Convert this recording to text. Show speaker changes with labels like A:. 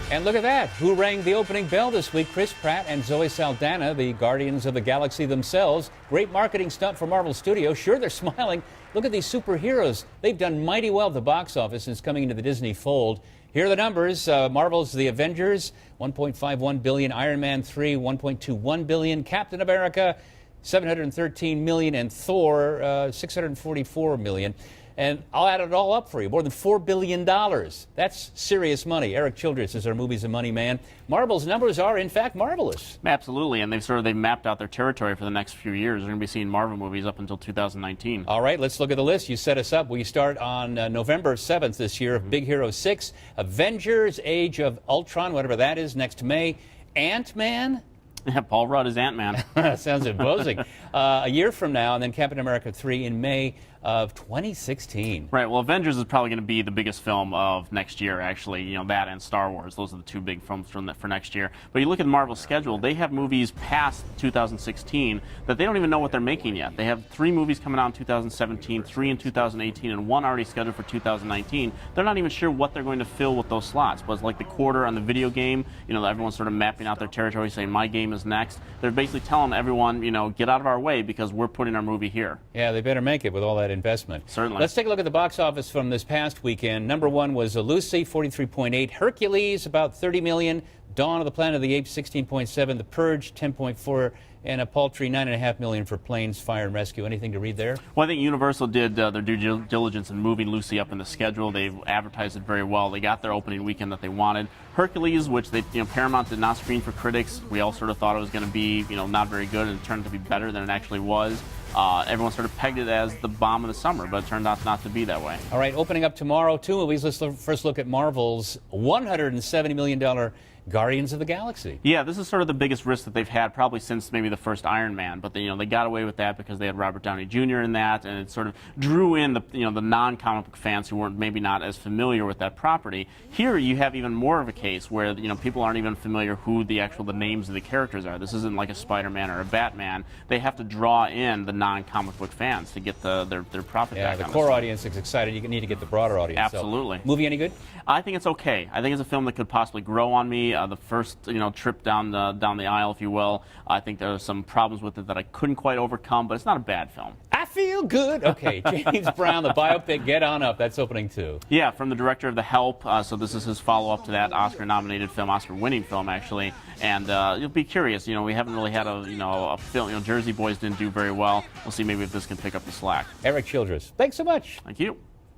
A: And look at that. Who rang the opening bell this week? Chris Pratt and Zoe Saldana, the Guardians of the Galaxy themselves. Great marketing stunt for Marvel Studios. Sure, they're smiling. Look at these superheroes. They've done mighty well at the box office since coming into the Disney fold. Here are the numbers. Marvel's The Avengers, $1.51 billion. Iron Man 3, $1.21 billion. Captain America, $713 million. And Thor, $644 million. And I'll add it all up for you. More than $4 billion. That's serious money. Erik Childress is our Movies and Money man. Marvel's numbers are, in fact, marvelous.
B: Absolutely, and they've mapped out their territory for the next few years. We're going to be seeing Marvel movies up until 2019.
A: All right, let's look at the list. You set us up. We start on November 7th this year of Big Hero 6, Avengers, Age of Ultron, whatever that is, next May. Ant-Man?
B: Yeah, Paul Rudd is Ant-Man.
A: Sounds imposing. A year from now, and then Captain America 3 in May of 2016.
B: Right. Well, Avengers is probably going to be the biggest film of next year, actually. You know, that and Star Wars. Those are the two big films for next year. But you look at Marvel's schedule, they have movies past 2016 that they don't even know what they're making yet. They have 3 movies coming out in 2017, 3 in 2018, and 1 already scheduled for 2019. They're not even sure what they're going to fill with those slots. But it's like the quarter on the video game, you know, everyone's sort of mapping out their territory, saying, my game is next. They're basically telling everyone, you know, get out of our way because we're putting our movie here.
A: Yeah, they better make it with all that investment.
B: Certainly.
A: Let's take a look at the box office from this past weekend. Number 1 was Lucy, 43.8. Hercules, about 30 million. Dawn of the Planet of the Apes, 16.7. The Purge, 10.4. And a paltry $9.5 million for Planes, Fire and Rescue. Anything to read there?
B: Well, I think Universal did their due diligence in moving Lucy up in the schedule. They've advertised it very well. They got their opening weekend that they wanted. Hercules, which Paramount did not screen for critics. We all sort of thought it was going to be, not very good, and it turned out to be better than it actually was. Everyone sort of pegged it as the bomb of the summer, but it turned out not to be that way.
A: All right, opening up tomorrow, 2 movies. Let's first look at Marvel's $170 million Guardians of the Galaxy.
B: Yeah, this is sort of the biggest risk that they've had probably since maybe the first Iron Man, but they got away with that because they had Robert Downey Jr. in that, and it sort of drew in the the non-comic book fans who weren't maybe not as familiar with that property. Here you have even more of a case where people aren't even familiar who the names of the characters are. This isn't like a Spider-Man or a Batman. They have to draw in the non-comic book fans to get their profit back.
A: Yeah, the core audience is excited. You need to get the broader audience.
B: Absolutely.
A: So, movie any good?
B: I think it's okay. I think it's a film that could possibly grow on me. The first trip down the aisle, if you will. I think there are some problems with it that I couldn't quite overcome, but it's not a bad film.
A: I feel good. Okay, James Brown, the biopic, Get On Up. That's opening too.
B: Yeah, from the director of The Help. So this is his follow-up to that Oscar-nominated film, Oscar-winning film, actually. And you'll be curious. We haven't really had a film. Jersey Boys didn't do very well. We'll see maybe if this can pick up the slack.
A: Erik Childress, thanks so much.
B: Thank you.